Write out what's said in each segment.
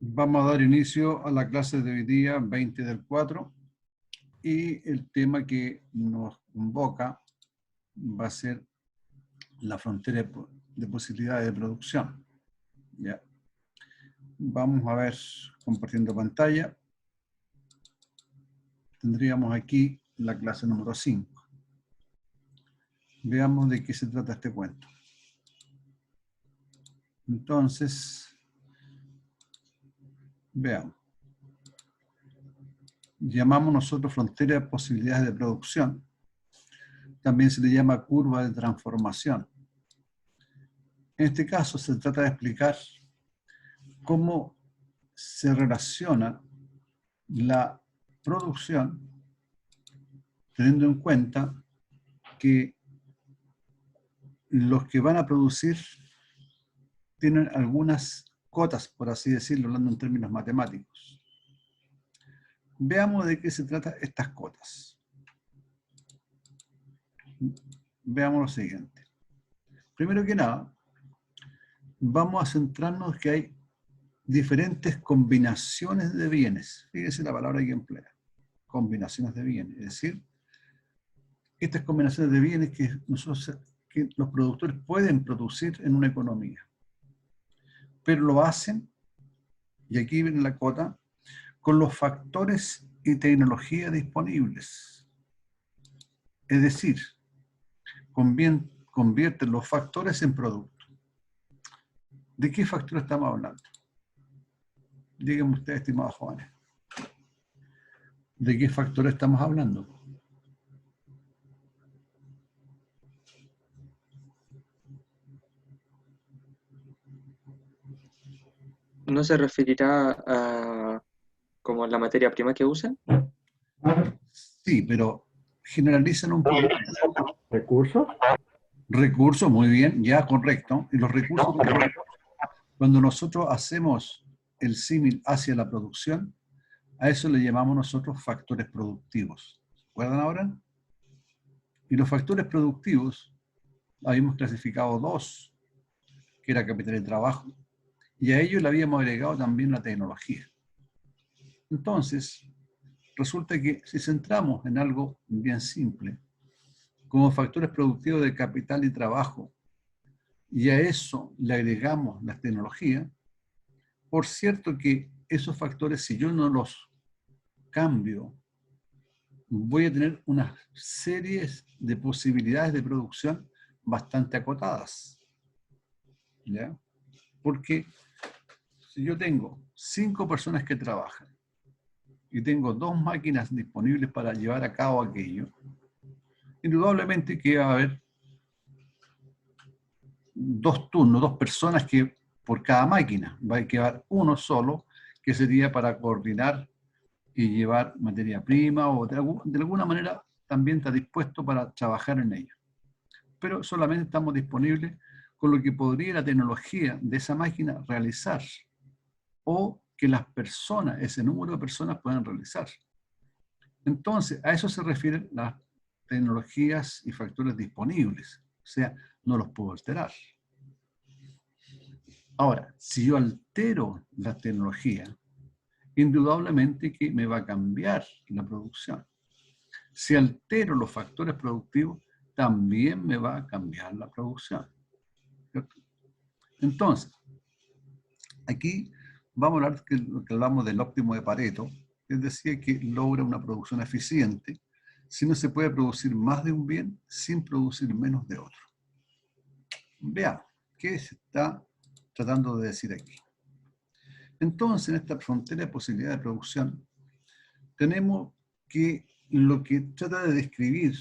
Vamos a dar inicio a la clase de hoy día, 20 del 4, y el tema que nos convoca va a ser la frontera de posibilidades de producción. ¿Ya? Vamos a ver, compartiendo pantalla, tendríamos aquí la clase número 5. Veamos de qué se trata este cuento. Entonces, veamos. Llamamos nosotros frontera de posibilidades de producción. También se le llama curva de transformación. En este caso se trata de explicar cómo se relaciona la producción, teniendo en cuenta que los que van a producir tienen algunas cotas, por así decirlo, hablando en términos matemáticos. Veamos de qué se trata estas cotas. Veamos lo siguiente. Primero que nada, vamos a centrarnos que hay diferentes combinaciones de bienes. Fíjense la palabra que emplea. Combinaciones de bienes. Es decir, estas combinaciones de bienes que los productores pueden producir en una economía. Pero lo hacen, y aquí viene la cota, con los factores y tecnologías disponibles. Es decir, convierten los factores en productos. ¿De qué factores estamos hablando? Díganme ustedes, estimados jóvenes. ¿De qué factores estamos hablando? ¿No se referirá a como la materia prima que usan? Sí, pero generalizan un poco. ¿Recursos? Recursos, muy bien, ya correcto. Y los recursos, cuando nosotros hacemos el símil hacia la producción, a eso le llamamos nosotros factores productivos. ¿Se acuerdan ahora? Y los factores productivos, habíamos clasificado dos, que era capital y trabajo, y a ello le habíamos agregado también la tecnología. Entonces, resulta que si centramos en algo bien simple, como factores productivos de capital y trabajo, y a eso le agregamos las tecnologías, por cierto que esos factores, si yo no los cambio, voy a tener unas series de posibilidades de producción bastante acotadas. ¿Ya? Porque si yo tengo 5 personas que trabajan y tengo 2 máquinas disponibles para llevar a cabo aquello, indudablemente que va a haber 2 turnos, 2 personas que por cada máquina. Va a quedar uno solo, que sería para coordinar y llevar materia prima, o de alguna manera también está dispuesto para trabajar en ello. Pero solamente estamos disponibles con lo que podría la tecnología de esa máquina realizar, o que las personas, ese número de personas puedan realizar. Entonces, a eso se refieren las tecnologías y factores disponibles. O sea, no los puedo alterar. Ahora, si yo altero la tecnología, indudablemente que me va a cambiar la producción. Si altero los factores productivos, también me va a cambiar la producción. ¿Cierto? Entonces, aquí vamos a hablar de lo que hablamos del óptimo de Pareto, que decía que logra una producción eficiente si no se puede producir más de un bien sin producir menos de otro. Veamos, ¿qué se está tratando de decir aquí? Entonces, en esta frontera de posibilidad de producción, tenemos que lo que trata de describir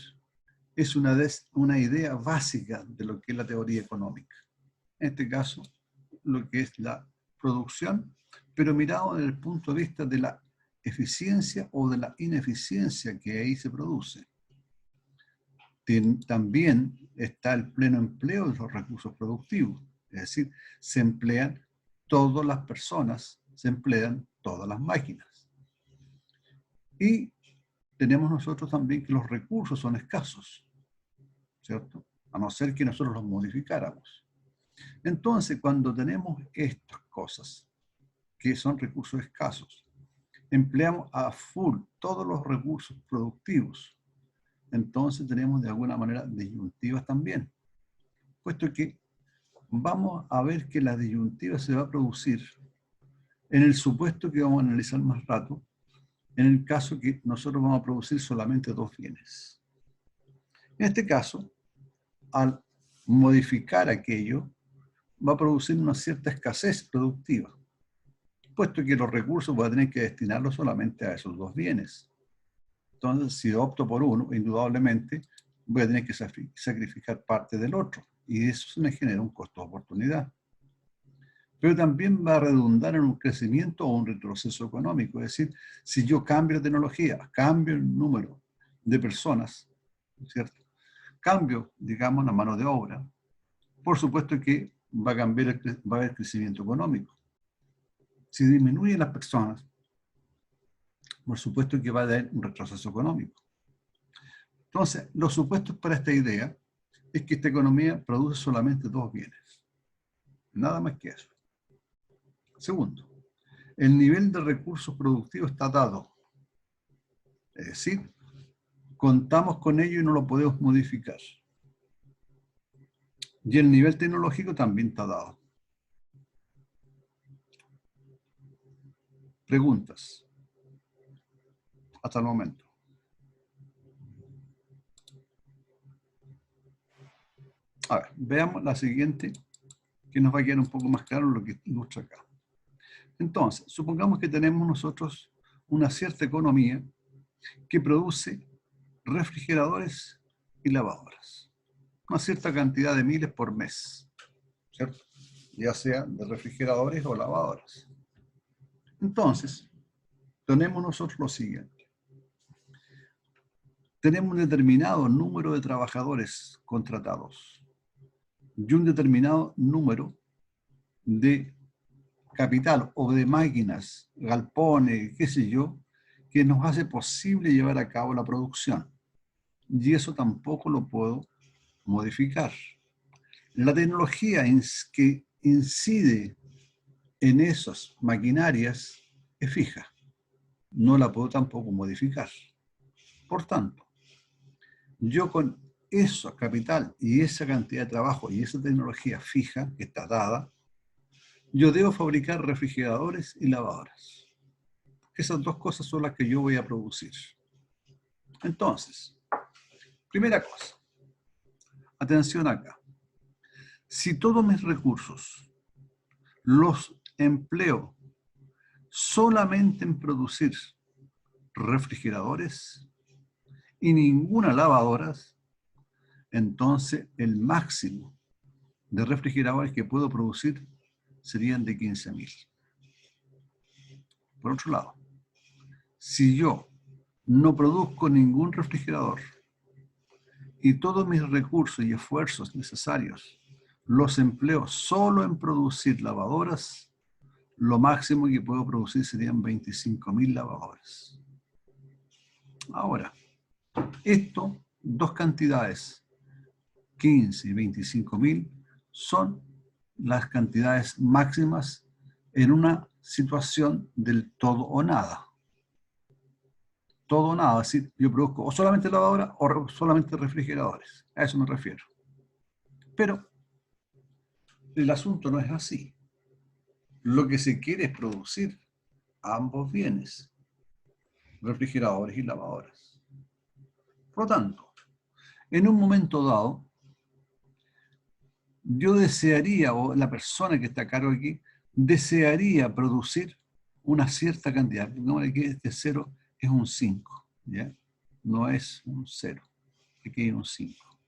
es una idea básica de lo que es la teoría económica. En este caso, lo que es la producción, pero mirado desde el punto de vista de la eficiencia o de la ineficiencia que ahí se produce. También está el pleno empleo de los recursos productivos, es decir, se emplean todas las personas, se emplean todas las máquinas. Y tenemos nosotros también que los recursos son escasos, ¿cierto? A no ser que nosotros los modificáramos. Entonces, cuando tenemos estas cosas, que son recursos escasos. Empleamos a full todos los recursos productivos. Entonces tenemos de alguna manera disyuntivas también, puesto que vamos a ver que la disyuntiva se va a producir en el supuesto que vamos a analizar más rato, en el caso que nosotros vamos a producir solamente dos bienes. En este caso, al modificar aquello, va a producir una cierta escasez productiva, puesto que los recursos voy a tener que destinarlos solamente a esos dos bienes. Entonces, si opto por uno, indudablemente voy a tener que sacrificar parte del otro, y eso me genera un costo de oportunidad. Pero también va a redundar en un crecimiento o un retroceso económico. Es decir, si yo cambio de tecnología, cambio el número de personas, ¿cierto? Cambio, digamos, la mano de obra, por supuesto que va a cambiar, va a haber crecimiento económico. Si disminuyen las personas, por supuesto que va a haber un retroceso económico. Entonces, los supuestos para esta idea es que esta economía produce solamente dos bienes. Nada más que eso. Segundo, el nivel de recursos productivos está dado. Es decir, contamos con ello y no lo podemos modificar. Y el nivel tecnológico también está dado. Preguntas. Hasta el momento. A ver, veamos la siguiente, que nos va a quedar un poco más claro lo que ilustra acá. Entonces, supongamos que tenemos nosotros una cierta economía que produce refrigeradores y lavadoras. Una cierta cantidad de miles por mes, ¿cierto? Ya sea de refrigeradores o lavadoras. Entonces, tenemos nosotros lo siguiente. Tenemos un determinado número de trabajadores contratados y un determinado número de capital o de máquinas, galpones, qué sé yo, que nos hace posible llevar a cabo la producción. Y eso tampoco lo puedo modificar. La tecnología que incide en esas maquinarias es fija. No la puedo tampoco modificar. Por tanto, yo con eso capital y esa cantidad de trabajo y esa tecnología fija que está dada, yo debo fabricar refrigeradores y lavadoras. Esas dos cosas son las que yo voy a producir. Entonces, primera cosa, atención acá. Si todos mis recursos los empleo solamente en producir refrigeradores y ninguna lavadoras, entonces el máximo de refrigeradores que puedo producir serían de 15.000. Por otro lado, si yo no produzco ningún refrigerador y todos mis recursos y esfuerzos necesarios los empleo solo en producir lavadoras, lo máximo que puedo producir serían 25.000 lavadoras. Ahora, esto, dos cantidades, 15 y 25.000, son las cantidades máximas en una situación del todo o nada. Todo o nada, es decir, yo produzco o solamente lavadoras o solamente refrigeradores. A eso me refiero. Pero el asunto no es así. Lo que se quiere es producir ambos bienes, refrigeradores y lavadoras. Por lo tanto, en un momento dado, yo desearía, o la persona que está a cargo aquí, desearía producir una cierta cantidad. Pongamos que este 0 es un 5, ¿ya? No es un 0. Aquí hay un 5.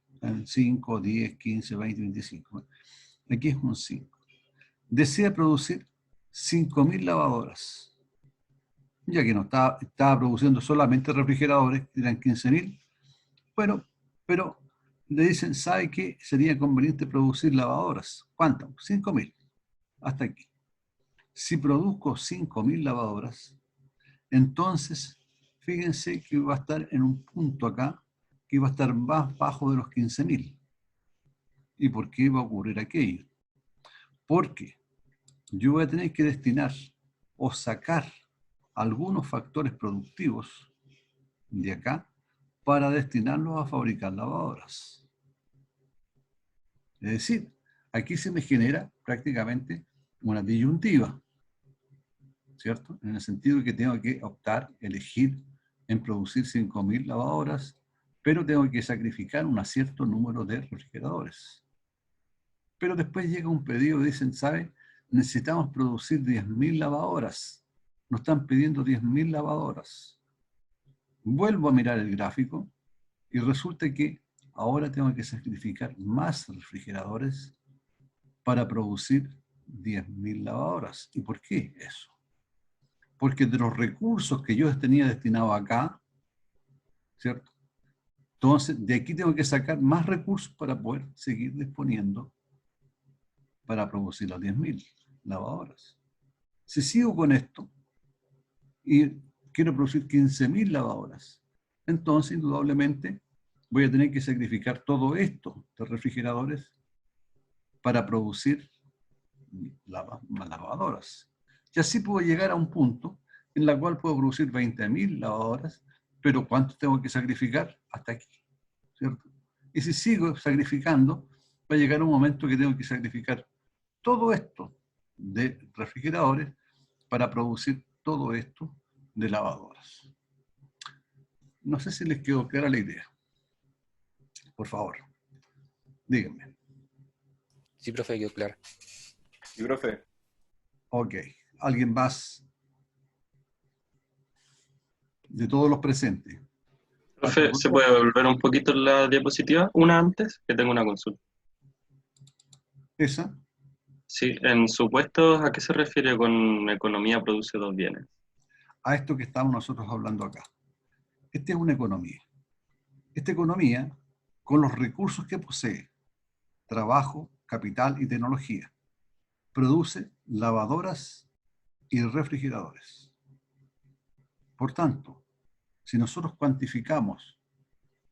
5, 10, 15, 20, 25. Aquí es un 5. Desea producir 5.000 lavadoras. Ya que no estaba produciendo solamente refrigeradores, eran 15.000. Bueno, pero le dicen, ¿sabe qué? Sería conveniente producir lavadoras. ¿Cuántas? 5.000. Hasta aquí. Si produzco 5.000 lavadoras, entonces fíjense que va a estar en un punto acá que va a estar más bajo de los 15.000. ¿Y por qué va a ocurrir aquello? Porque yo voy a tener que destinar o sacar algunos factores productivos de acá para destinarlos a fabricar lavadoras. Es decir, aquí se me genera prácticamente una disyuntiva, ¿cierto? En el sentido de que tengo que optar, elegir en producir 5.000 lavadoras, pero tengo que sacrificar un cierto número de refrigeradores. Pero después llega un pedido y dicen, ¿sabe? Necesitamos producir 10.000 lavadoras. Nos están pidiendo 10.000 lavadoras. Vuelvo a mirar el gráfico y resulta que ahora tengo que sacrificar más refrigeradores para producir 10.000 lavadoras. ¿Y por qué eso? Porque de los recursos que yo tenía destinados acá, ¿cierto? Entonces, de aquí tengo que sacar más recursos para poder seguir disponiendo para producir las 10.000 lavadoras. Si sigo con esto y quiero producir 15.000 lavadoras, entonces indudablemente voy a tener que sacrificar todo esto de refrigeradores para producir más lavadoras. Y así puedo llegar a un punto en la cual puedo producir 20.000 lavadoras, pero ¿cuánto tengo que sacrificar? Hasta aquí, ¿cierto? Y si sigo sacrificando, va a llegar un momento que tengo que sacrificar todo esto de refrigeradores para producir todo esto de lavadoras. No sé si les quedó clara la idea. Por favor, díganme. Sí, profe, quedó claro. Sí, profe. Ok. ¿Alguien más de todos los presentes? Profe, ¿se puede volver un poquito la diapositiva? Una antes, que tengo una consulta. ¿Esa? Sí, en supuestos, ¿a qué se refiere con economía produce dos bienes? A esto que estamos nosotros hablando acá. Esta es una economía. Esta economía, con los recursos que posee, trabajo, capital y tecnología, produce lavadoras y refrigeradores. Por tanto, si nosotros cuantificamos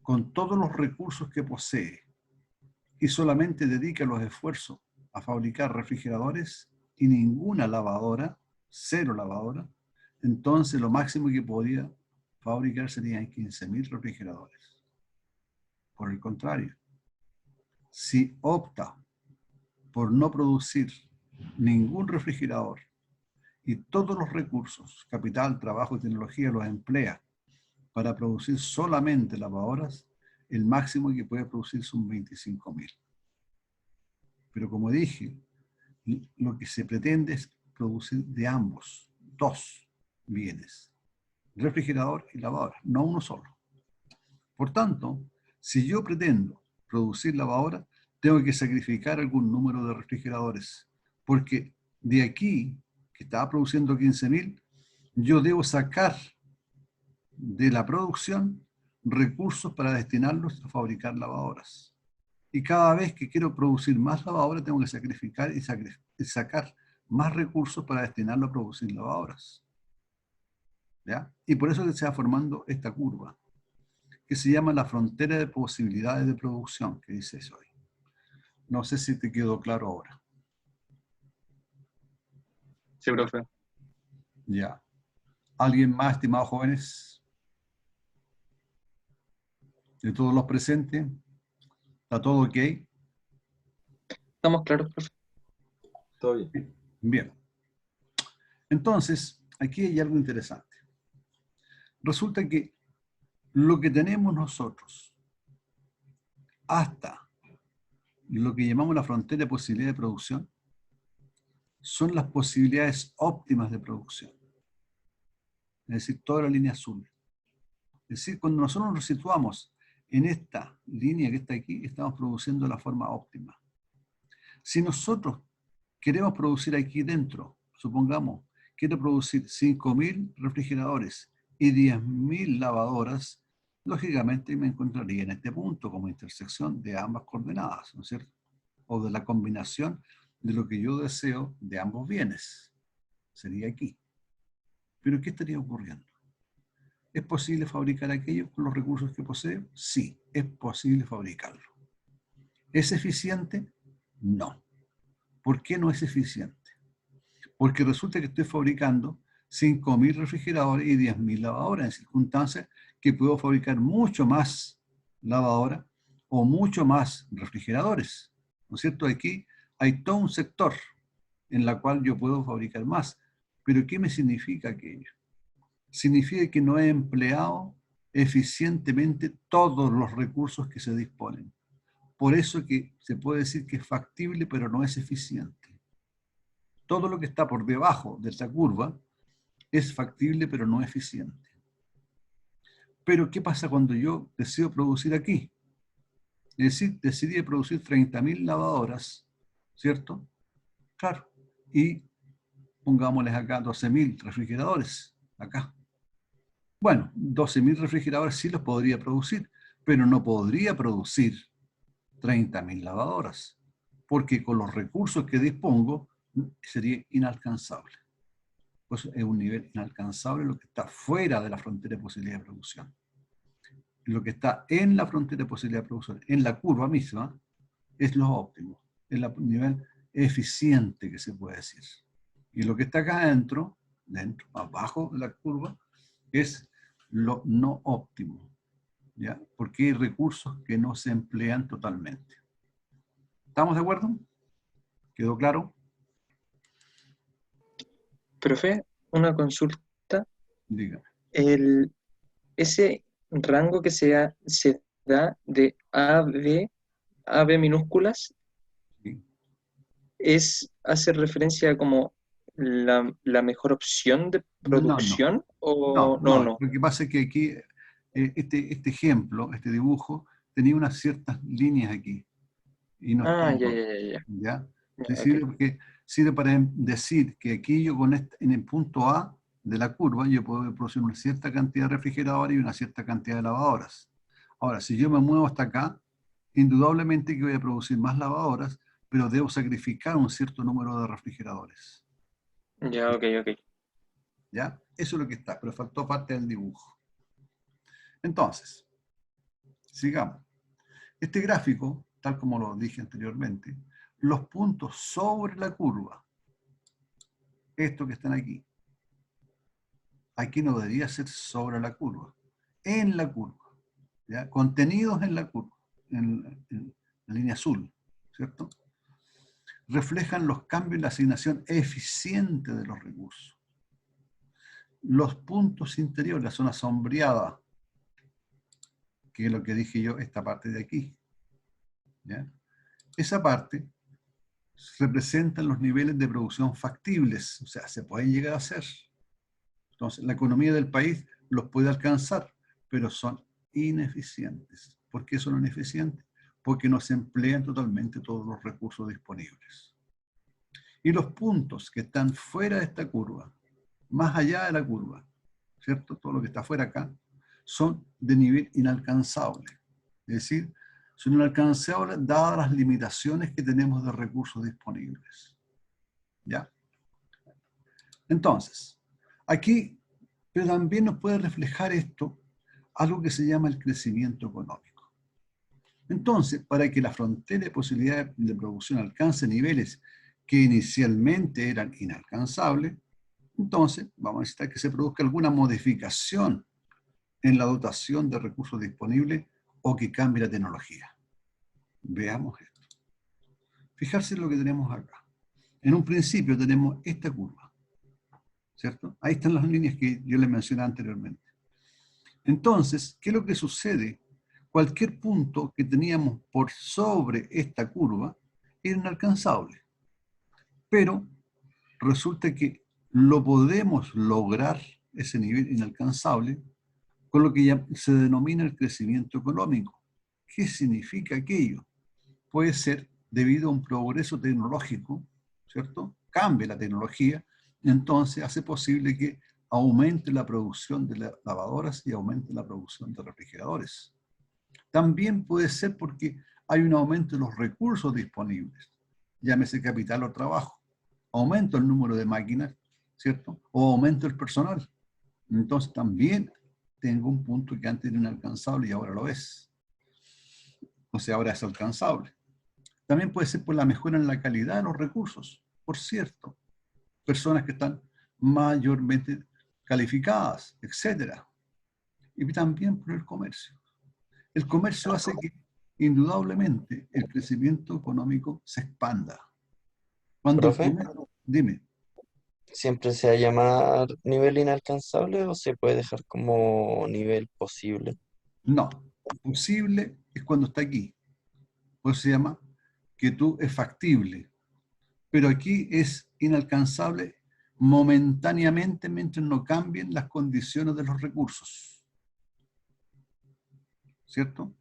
con todos los recursos que posee y solamente dedica los esfuerzos a fabricar refrigeradores y ninguna lavadora, cero lavadora, entonces lo máximo que podría fabricar serían 15.000 refrigeradores. Por el contrario, si opta por no producir ningún refrigerador y todos los recursos, capital, trabajo y tecnología los emplea para producir solamente lavadoras, el máximo que puede producir son 25.000. Pero como dije, lo que se pretende es producir de ambos, dos bienes, refrigerador y lavadora, no uno solo. Por tanto, si yo pretendo producir lavadora, tengo que sacrificar algún número de refrigeradores, porque de aquí, que estaba produciendo 15.000, yo debo sacar de la producción recursos para destinarlos a fabricar lavadoras. Y cada vez que quiero producir más lavadoras, tengo que sacrificar y sacar más recursos para destinarlo a producir lavadoras. ¿Ya? Y por eso se va formando esta curva, que se llama la frontera de posibilidades de producción, que dice eso hoy. No sé si te quedó claro ahora. Sí, profe. Ya. ¿Alguien más, estimados jóvenes? De todos los presentes, ¿está todo ok? ¿Estamos claros, profe? Todo bien. Bien. Entonces, aquí hay algo interesante. Resulta que lo que tenemos nosotros hasta lo que llamamos la frontera de posibilidad de producción son las posibilidades óptimas de producción. Es decir, toda la línea azul. Es decir, cuando nosotros nos situamos en esta línea que está aquí, estamos produciendo de la forma óptima. Si nosotros queremos producir aquí dentro, supongamos, quiero producir 5.000 refrigeradores y 10.000 lavadoras, lógicamente me encontraría en este punto como intersección de ambas coordenadas, ¿no es cierto? O de la combinación de lo que yo deseo de ambos bienes. Sería aquí. Pero ¿qué estaría ocurriendo? ¿Es posible fabricar aquello con los recursos que poseo? Sí, es posible fabricarlo. ¿Es eficiente? No. ¿Por qué no es eficiente? Porque resulta que estoy fabricando 5.000 refrigeradores y 10.000 lavadoras en circunstancias que puedo fabricar mucho más lavadoras o mucho más refrigeradores. ¿No es cierto? Aquí hay todo un sector en la cual yo puedo fabricar más. Pero ¿qué me significa aquello? Significa que no he empleado eficientemente todos los recursos que se disponen. Por eso que se puede decir que es factible, pero no es eficiente. Todo lo que está por debajo de esta curva es factible, pero no eficiente. Pero ¿qué pasa cuando yo decido producir aquí? Es decir, decidí producir 30.000 lavadoras, ¿cierto? Claro. Y pongámosles acá 12.000 refrigeradores, acá. Bueno, 12.000 refrigeradores sí los podría producir, pero no podría producir 30.000 lavadoras, porque con los recursos que dispongo sería inalcanzable. Pues es un nivel inalcanzable lo que está fuera de la frontera de posibilidad de producción. Lo que está en la frontera de posibilidad de producción, en la curva misma, es lo óptimo, es el nivel eficiente que se puede decir. Y lo que está acá adentro, abajo de la curva, es lo no óptimo, ¿ya? Porque hay recursos que no se emplean totalmente. ¿Estamos de acuerdo? ¿Quedó claro? Profe, una consulta. Dígame. Ese rango que se da de A, B minúsculas, Sí. ¿hace referencia a como la mejor opción de producción? ¿O no? Lo que pasa es que aquí, este ejemplo, este dibujo, tenía unas ciertas líneas aquí. Y no Ah, están todas. ya. ¿Ya? Ya, Sirve, ok. porque, sirve para decir que aquí yo en el punto A de la curva yo puedo producir una cierta cantidad de refrigeradores y una cierta cantidad de lavadoras. Ahora, si yo me muevo hasta acá, indudablemente que voy a producir más lavadoras, pero debo sacrificar un cierto número de refrigeradores. Ya, ok. ¿Ya? Eso es lo que está, pero faltó parte del dibujo. Entonces, sigamos. Este gráfico, tal como lo dije anteriormente, los puntos sobre la curva, estos que están aquí no debería ser sobre la curva, en la curva, ¿ya? Contenidos en la curva, en la línea azul, ¿cierto? Reflejan los cambios en la asignación eficiente de los recursos. Los puntos interiores, la zona sombreada, que es lo que dije yo, esta parte de aquí, ¿ya? Esa parte representan los niveles de producción factibles, o sea, se pueden llegar a hacer. Entonces, la economía del país los puede alcanzar, pero son ineficientes. ¿Por qué son ineficientes? Porque no se emplean totalmente todos los recursos disponibles. Y los puntos que están fuera de esta curva, más allá de la curva, ¿cierto? Todo lo que está fuera acá, son de nivel inalcanzable. Es decir, son inalcanzables dadas las limitaciones que tenemos de recursos disponibles. ¿Ya? Entonces, aquí, pero también nos puede reflejar esto algo que se llama el crecimiento económico. Entonces, para que la frontera de posibilidad de producción alcance niveles que inicialmente eran inalcanzables, entonces vamos a necesitar que se produzca alguna modificación en la dotación de recursos disponibles o que cambie la tecnología. Veamos esto. Fijarse en lo que tenemos acá. En un principio tenemos esta curva, ¿cierto? Ahí están las líneas que yo les mencioné anteriormente. Entonces, ¿qué es lo que sucede? Cualquier punto que teníamos por sobre esta curva era inalcanzable. Pero resulta que lo podemos lograr, ese nivel inalcanzable, con lo que ya se denomina el crecimiento económico. ¿Qué significa aquello? Puede ser debido a un progreso tecnológico, ¿cierto? Cambia la tecnología, entonces hace posible que aumente la producción de lavadoras y aumente la producción de refrigeradores. También puede ser porque hay un aumento de los recursos disponibles, llámese capital o trabajo. Aumento el número de máquinas, ¿cierto? O aumento el personal. Entonces también tengo un punto que antes era inalcanzable y ahora lo es. O sea, ahora es alcanzable. También puede ser por la mejora en la calidad de los recursos, por cierto. personas que están mayormente calificadas, etc. Y también por el comercio. El comercio hace que, indudablemente, el crecimiento económico se expanda. Cuando el Profe, comercio, dime, ¿siempre se va a llamar nivel inalcanzable o se puede dejar como nivel posible? no, posible es cuando está aquí. Pues se llama que tú es factible. Pero aquí es inalcanzable momentáneamente mientras no cambien las condiciones de los recursos. ¿Cierto?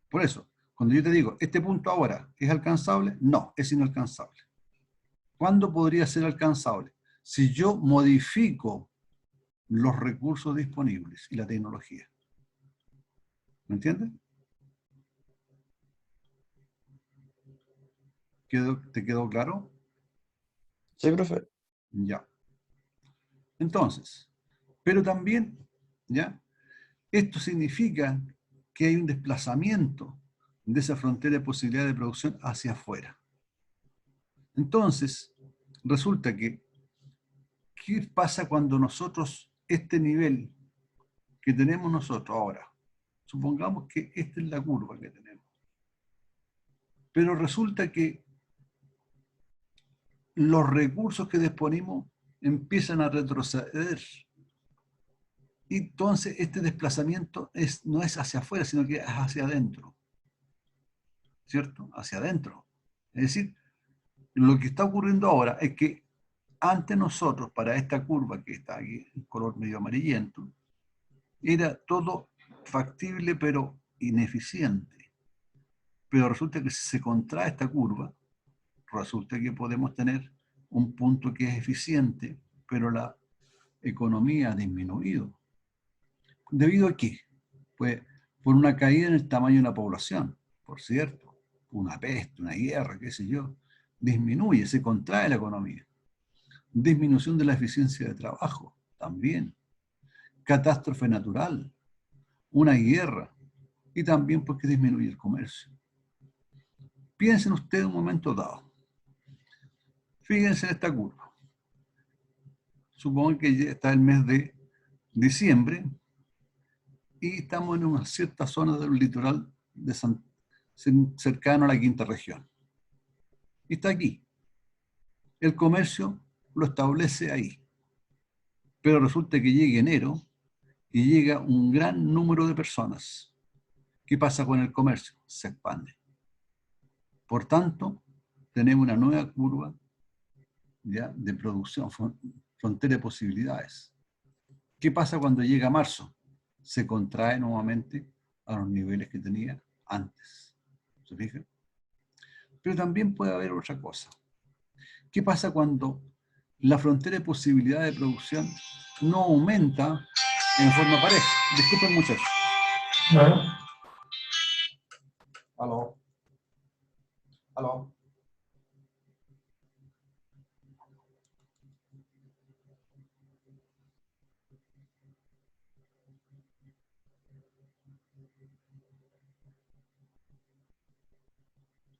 Por eso, cuando yo te digo, ¿este punto ahora es alcanzable? No, es inalcanzable. ¿Cuándo podría ser alcanzable? Si yo modifico los recursos disponibles y la tecnología. ¿Me entiendes? ¿Te quedó claro? Sí, profe. Ya. Entonces, pero también, ¿ya? Esto significa que hay un desplazamiento de esa frontera de posibilidad de producción hacia afuera. Entonces, resulta que, ¿qué pasa cuando nosotros, este nivel que tenemos nosotros ahora, supongamos que esta es la curva que tenemos, pero resulta que los recursos que disponemos empiezan a retroceder. Y entonces este desplazamiento no es hacia afuera, sino que es hacia adentro. ¿Cierto? Hacia adentro. Es decir, lo que está ocurriendo ahora es que antes nosotros, para esta curva que está aquí, en color medio amarillento, era todo factible pero ineficiente. Pero resulta que si se contrae esta curva, resulta que podemos tener un punto que es eficiente, pero la economía ha disminuido. ¿Debido a qué? Pues por una caída en el tamaño de la población, por cierto, una peste, una guerra, qué sé yo, disminuye, se contrae la economía. Disminución de la eficiencia de trabajo, también. Catástrofe natural, una guerra, y también porque disminuye el comercio. Piensen ustedes un momento dado. Fíjense en esta curva. Supongo que ya está el mes de diciembre y estamos en una cierta zona del litoral de cercano a la quinta región. Y está aquí. El comercio lo establece ahí. Pero resulta que llega enero y llega un gran número de personas. ¿Qué pasa con el comercio? Se expande. Por tanto, tenemos una nueva curva ya de producción, frontera de posibilidades. ¿Qué pasa cuando llega marzo? Se contrae nuevamente a los niveles que tenía antes. ¿Se fijan? Pero también puede haber otra cosa. ¿Qué pasa cuando la frontera de posibilidad de producción no aumenta en forma pareja? Disculpen, muchachos. Aló. Aló.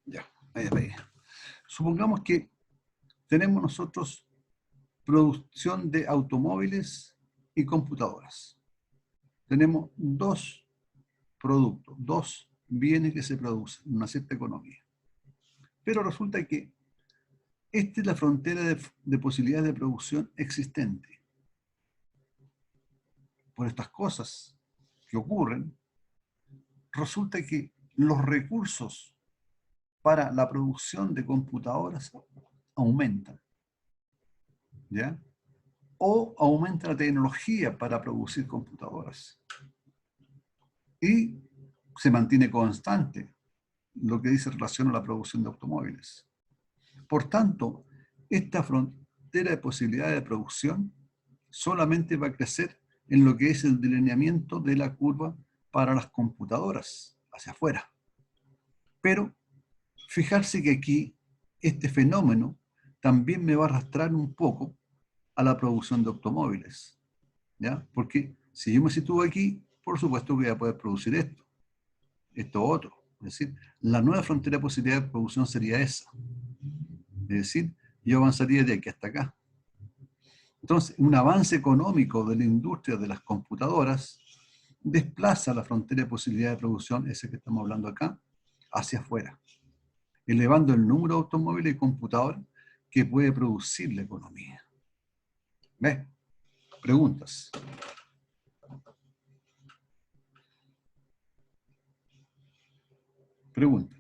Ya, ahí. Supongamos que tenemos nosotros producción de automóviles y computadoras. Tenemos dos productos, dos bienes que se producen en una cierta economía. Pero resulta que esta es la frontera de posibilidades de producción existente. Por estas cosas que ocurren, resulta que los recursos para la producción de computadoras aumentan. ¿Ya? O aumenta la tecnología para producir computadoras. Y se mantiene constante lo que dice relación a la producción de automóviles. Por tanto, esta frontera de posibilidades de producción solamente va a crecer en lo que es el delineamiento de la curva para las computadoras, hacia afuera. Pero fijarse que aquí este fenómeno también me va a arrastrar un poco a la producción de automóviles. ¿Ya? Porque si yo me sitúo aquí, por supuesto que voy a poder producir esto otro. Es decir, la nueva frontera de posibilidad de producción sería esa. Es decir, yo avanzaría de aquí hasta acá. Entonces, un avance económico de la industria de las computadoras desplaza la frontera de posibilidad de producción, ese que estamos hablando acá, hacia afuera, elevando el número de automóviles y computadores que puede producir la economía. ¿Ves? Preguntas. Pregunta.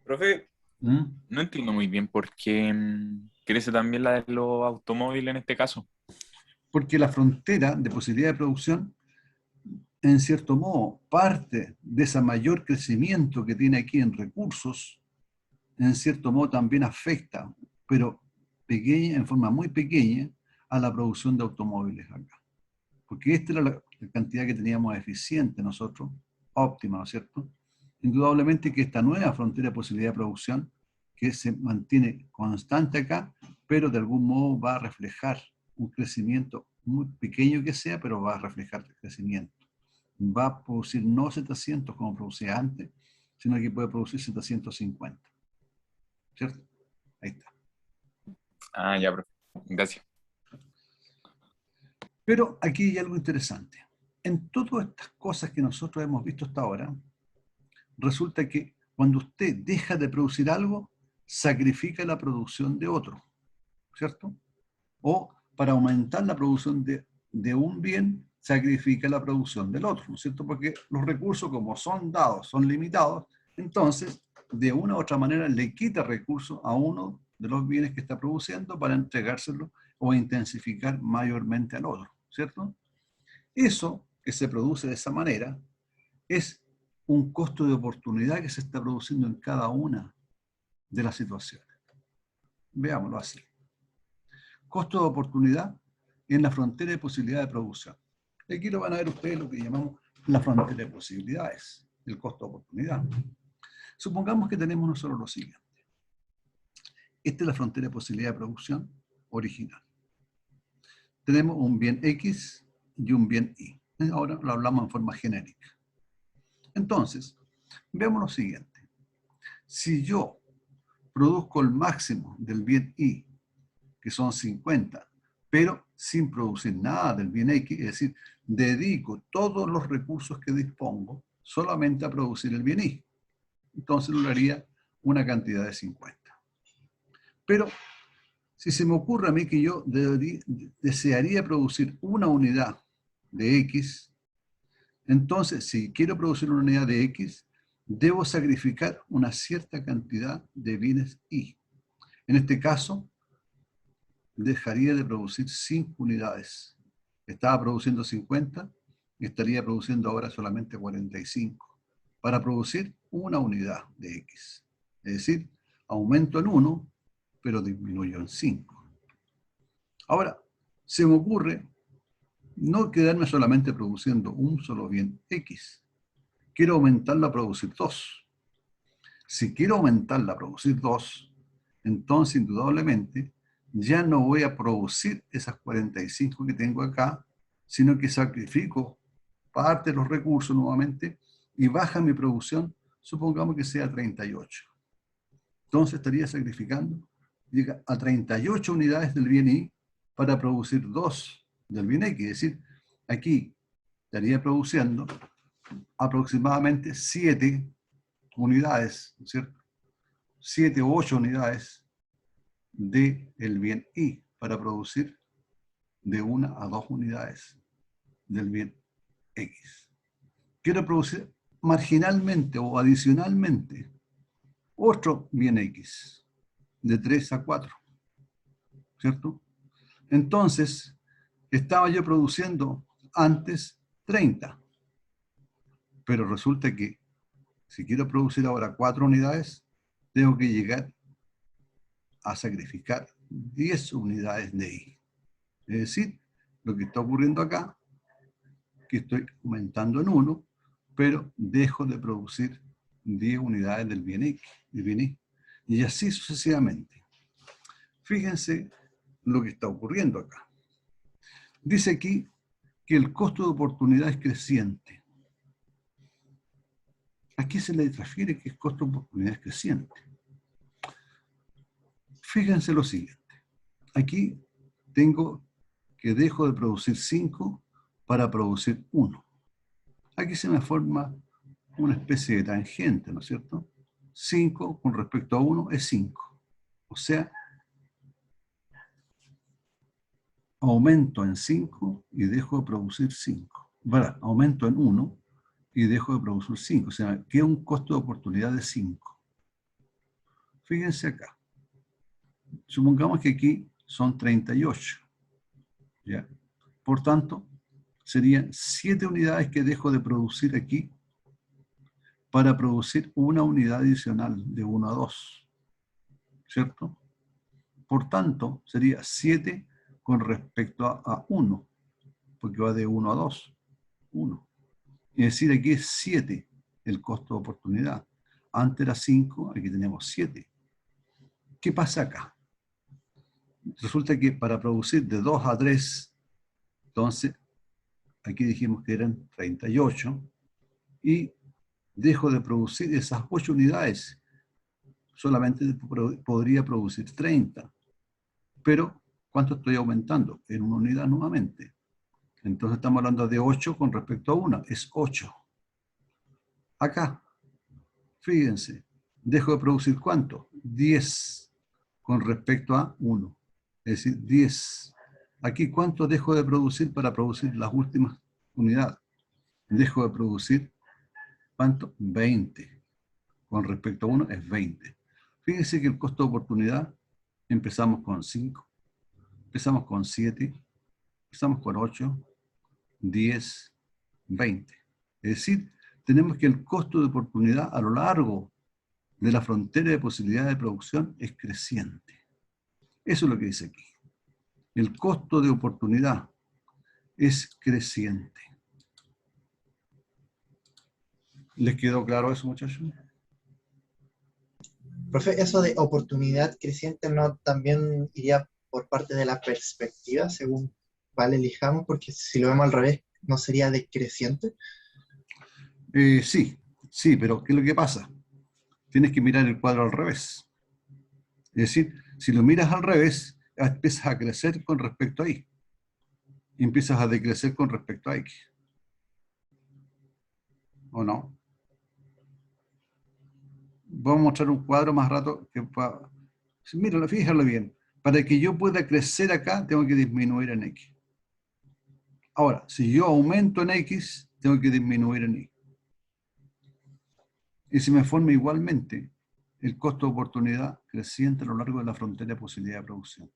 Profe, ¿Mm? No entiendo muy bien por qué crece también la de los automóviles en este caso. Porque la frontera de posibilidad de producción, en cierto modo, parte de ese mayor crecimiento que tiene aquí en recursos, en cierto modo también afecta, pero pequeña, en forma muy pequeña, a la producción de automóviles acá. Porque esta era la cantidad que teníamos eficiente nosotros, óptima, ¿no es cierto? Indudablemente que esta nueva frontera de posibilidad de producción, que se mantiene constante acá, pero de algún modo va a reflejar un crecimiento muy pequeño que sea, pero va a reflejar el crecimiento. Va a producir no 700 como producía antes, sino que puede producir 750. ¿Cierto? Ahí está. Ah, ya, profe. Gracias. Pero aquí hay algo interesante. En todas estas cosas que nosotros hemos visto hasta ahora, resulta que cuando usted deja de producir algo, sacrifica la producción de otro, ¿cierto? O para aumentar la producción de un bien, sacrifica la producción del otro, ¿no es cierto? Porque los recursos, como son dados, son limitados, entonces, de una u otra manera, le quita recursos a uno de los bienes que está produciendo para entregárselo o intensificar mayormente al otro, ¿cierto? Eso que se produce de esa manera es un costo de oportunidad que se está produciendo en cada una de las situaciones. Veámoslo así. Costo de oportunidad en la frontera de posibilidad de producción. Aquí lo van a ver ustedes lo que llamamos la frontera de posibilidades, el costo de oportunidad. Supongamos que tenemos nosotros lo siguiente. Esta es la frontera de posibilidad de producción original. Tenemos un bien X y un bien Y. Ahora lo hablamos en forma genérica. Entonces, veamos lo siguiente. Si yo produzco el máximo del bien Y, que son 50, pero sin producir nada del bien X, es decir, dedico todos los recursos que dispongo solamente a producir el bien Y. Entonces lograría una cantidad de 50. Pero si se me ocurre a mí que yo desearía producir una unidad de X, entonces si quiero producir una unidad de X, debo sacrificar una cierta cantidad de bienes Y. En este caso, dejaría de producir 5 unidades. Estaba produciendo 50, estaría produciendo ahora solamente 45, para producir una unidad de X. Es decir, aumento en 1, pero disminuyo en 5. Ahora, se me ocurre no quedarme solamente produciendo un solo bien X. Quiero aumentarla a producir 2. Si quiero aumentarla a producir 2, entonces indudablemente ya no voy a producir esas 45 que tengo acá, sino que sacrifico parte de los recursos nuevamente y baja mi producción, supongamos que sea 38. Entonces estaría sacrificando, llega a 38 unidades del bien Y para producir 2 del bien X. Es decir, aquí estaría produciendo aproximadamente 7 unidades, ¿no es cierto? 7 u 8 unidades del bien Y para producir de 1 a 2 unidades del bien X. Quiero producir marginalmente o adicionalmente otro bien X de 3 a 4, ¿cierto? Entonces, estaba yo produciendo antes 30, pero resulta que si quiero producir ahora 4 unidades, tengo que llegar a sacrificar 10 unidades de Y. Es decir, lo que está ocurriendo acá, que estoy aumentando en 1, pero dejo de producir 10 unidades del bien X, del bien Y. Y así sucesivamente. Fíjense lo que está ocurriendo acá. Dice aquí que el costo de oportunidad es creciente. ¿A qué se le refiere que el costo de oportunidad es creciente? Fíjense lo siguiente. Aquí tengo que dejo de producir 5 para producir 1. Aquí se me forma una especie de tangente, ¿no es cierto? 5 con respecto a 1 es 5. O sea, aumento en 5 y dejo de producir 5. Bueno, aumento en 1 y dejo de producir 5. O sea, queda un costo de oportunidad de 5. Fíjense acá. Supongamos que aquí son 38. ¿Ya? Por tanto, serían 7 unidades que dejo de producir aquí para producir una unidad adicional de 1 a 2. ¿Cierto? Por tanto, sería 7 con respecto a 1, porque va de 1 a 2. 1. Es decir, aquí es 7 el costo de oportunidad. Antes era 5, aquí tenemos 7. ¿Qué pasa acá? Resulta que para producir de 2 a 3, entonces, aquí dijimos que eran 38, y dejo de producir esas 8 unidades. Solamente podría producir 30. Pero, ¿cuánto estoy aumentando? En una unidad nuevamente. Entonces estamos hablando de 8 con respecto a 1. Es 8. Acá, fíjense, dejo de producir ¿cuánto? 10 con respecto a 1. Es decir, 10. Aquí, ¿cuánto dejo de producir para producir las últimas unidades? Dejo de producir, ¿cuánto? 20. Con respecto a 1 es 20. Fíjense que el costo de oportunidad, empezamos con 5, empezamos con 7, empezamos con 8, 10, 20. Es decir, tenemos que el costo de oportunidad a lo largo de la frontera de posibilidad de producción es creciente. Eso es lo que dice aquí. El costo de oportunidad es creciente. ¿Les quedó claro eso, muchachos? Profe, eso de oportunidad creciente no también iría por parte de la perspectiva, según cuál elijamos, porque si lo vemos al revés, ¿no sería decreciente? Sí, pero ¿qué es lo que pasa? Tienes que mirar el cuadro al revés. Es decir, si lo miras al revés, empiezas a crecer con respecto a Y. Y empiezas a decrecer con respecto a X. ¿O no? Vamos a mostrar un cuadro más rato. Míralo, fíjalo bien. Para que yo pueda crecer acá, tengo que disminuir en X. Ahora, si yo aumento en X, tengo que disminuir en Y. Y se me forma igualmente el costo de oportunidad creciente a lo largo de la frontera de posibilidad de producción.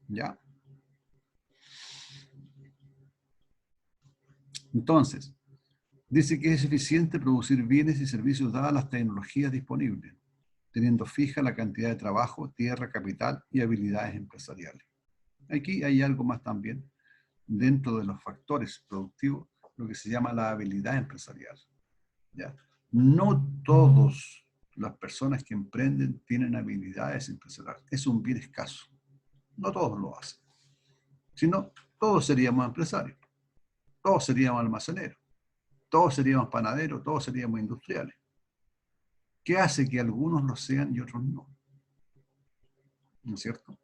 ¿Ya? Entonces, dice que es eficiente producir bienes y servicios dadas las tecnologías disponibles, teniendo fija la cantidad de trabajo, tierra, capital y habilidades empresariales. Aquí hay algo más también dentro de los factores productivos, lo que se llama la habilidad empresarial. ¿Ya? No todas las personas que emprenden tienen habilidades empresariales. Es un bien escaso. No todos lo hacen. Si no, todos seríamos empresarios. Todos seríamos almaceneros. Todos seríamos panaderos. Todos seríamos industriales. ¿Qué hace que algunos lo sean y otros no? ¿No es cierto?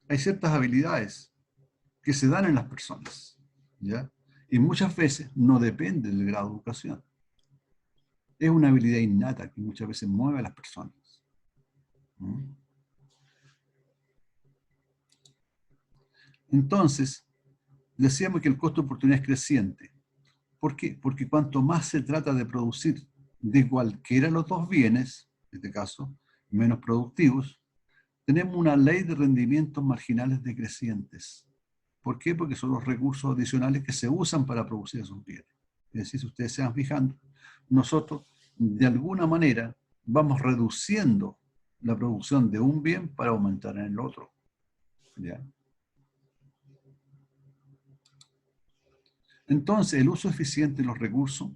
Hay ciertas habilidades que se dan en las personas, ¿ya? Y muchas veces no depende del grado de educación. Es una habilidad innata que muchas veces mueve a las personas. Entonces, decíamos que el costo de oportunidad es creciente. ¿Por qué? Porque cuanto más se trata de producir de cualquiera de los dos bienes, en este caso, menos productivos, tenemos una ley de rendimientos marginales decrecientes. ¿Por qué? Porque son los recursos adicionales que se usan para producir esos bienes. Es decir, si ustedes se van fijando, nosotros de alguna manera vamos reduciendo la producción de un bien para aumentar en el otro. ¿Ya? Entonces, el uso eficiente de los recursos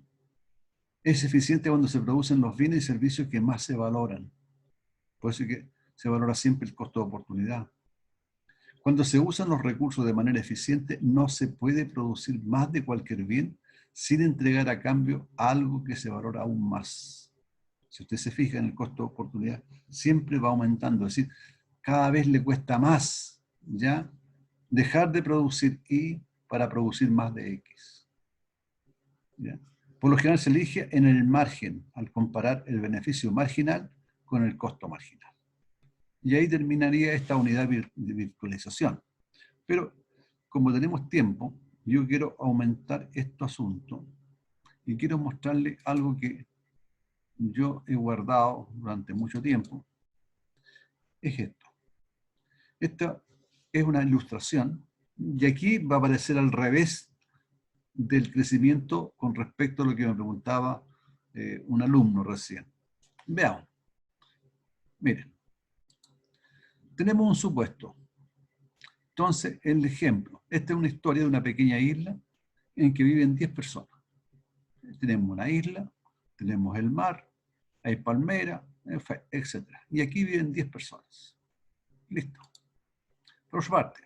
es eficiente cuando se producen los bienes y servicios que más se valoran. Por eso es que se valora siempre el costo de oportunidad. Cuando se usan los recursos de manera eficiente, no se puede producir más de cualquier bien sin entregar a cambio algo que se valora aún más. Si usted se fija en el costo de oportunidad, siempre va aumentando. Es decir, cada vez le cuesta más, ¿ya? Dejar de producir Y para producir más de X. ¿Ya? Por lo general se elige en el margen, al comparar el beneficio marginal con el costo marginal. Y ahí terminaría esta unidad de virtualización. Pero, como tenemos tiempo, yo quiero aumentar este asunto y quiero mostrarle algo que yo he guardado durante mucho tiempo. Es esto. Esta es una ilustración y aquí va a aparecer al revés del crecimiento con respecto a lo que me preguntaba un alumno recién. Veamos. Miren. Tenemos un supuesto. Entonces, el ejemplo. Esta es una historia de una pequeña isla en que viven 10 personas. Tenemos una isla, tenemos el mar, hay palmera, etc. Y aquí viven 10 personas. Listo. Por otra parte,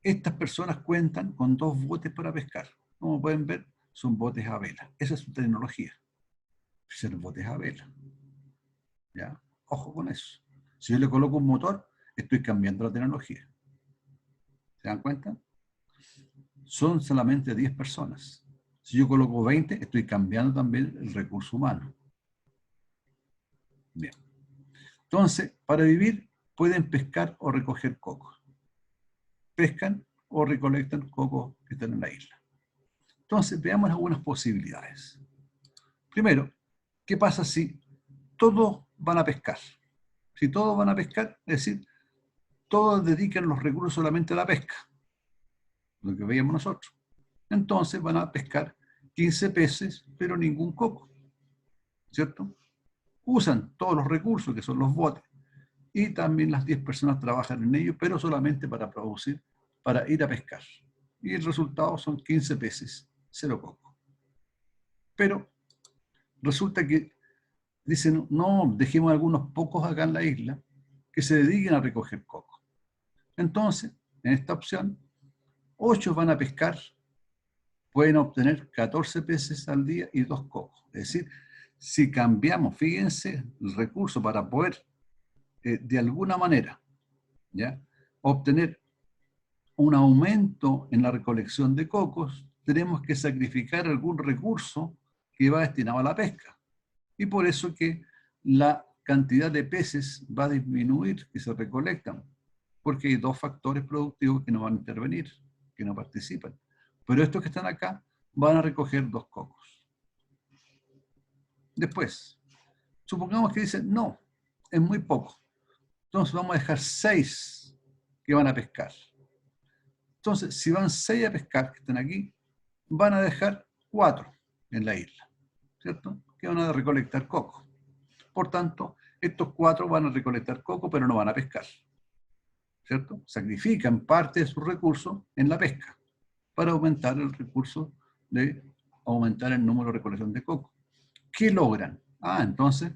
estas personas cuentan con 2 botes para pescar. Como pueden ver, son botes a vela. Esa es su tecnología. Ser botes a vela. ¿Ya? Ojo con eso. Si yo le coloco un motor, estoy cambiando la tecnología. ¿Se dan cuenta? Son solamente 10 personas. Si yo coloco 20, estoy cambiando también el recurso humano. Bien. Entonces, para vivir, pueden pescar o recoger cocos. Pescan o recolectan cocos que están en la isla. Entonces, veamos algunas posibilidades. Primero, ¿qué pasa si todos van a pescar? Si todos van a pescar, es decir, todos dedican los recursos solamente a la pesca, lo que veíamos nosotros. Entonces van a pescar 15 peces, pero ningún coco, ¿cierto? Usan todos los recursos, que son los botes, y también las 10 personas trabajan en ello, pero solamente para producir, para ir a pescar. Y el resultado son 15 peces, 0 coco. Pero resulta que dicen, no, dejemos algunos pocos acá en la isla que se dediquen a recoger coco. Entonces, en esta opción, 8 van a pescar, pueden obtener 14 peces al día y 2 cocos. Es decir, si cambiamos, fíjense, el recurso para poder, de alguna manera, ¿ya?, obtener un aumento en la recolección de cocos, tenemos que sacrificar algún recurso que va destinado a la pesca. Y por eso que la cantidad de peces va a disminuir que se recolectan, porque hay 2 factores productivos que no van a intervenir, que no participan. Pero estos que están acá van a recoger 2 cocos. Después, supongamos que dicen, no, es muy poco. Entonces vamos a dejar 6 que van a pescar. Entonces, si van 6 a pescar, que están aquí, van a dejar 4 en la isla, ¿cierto?, que van a recolectar coco. Por tanto, estos 4 van a recolectar coco, pero no van a pescar, ¿cierto? Sacrifican parte de sus recursos en la pesca para aumentar el recurso de aumentar el número de recolección de coco. ¿Qué logran? Entonces,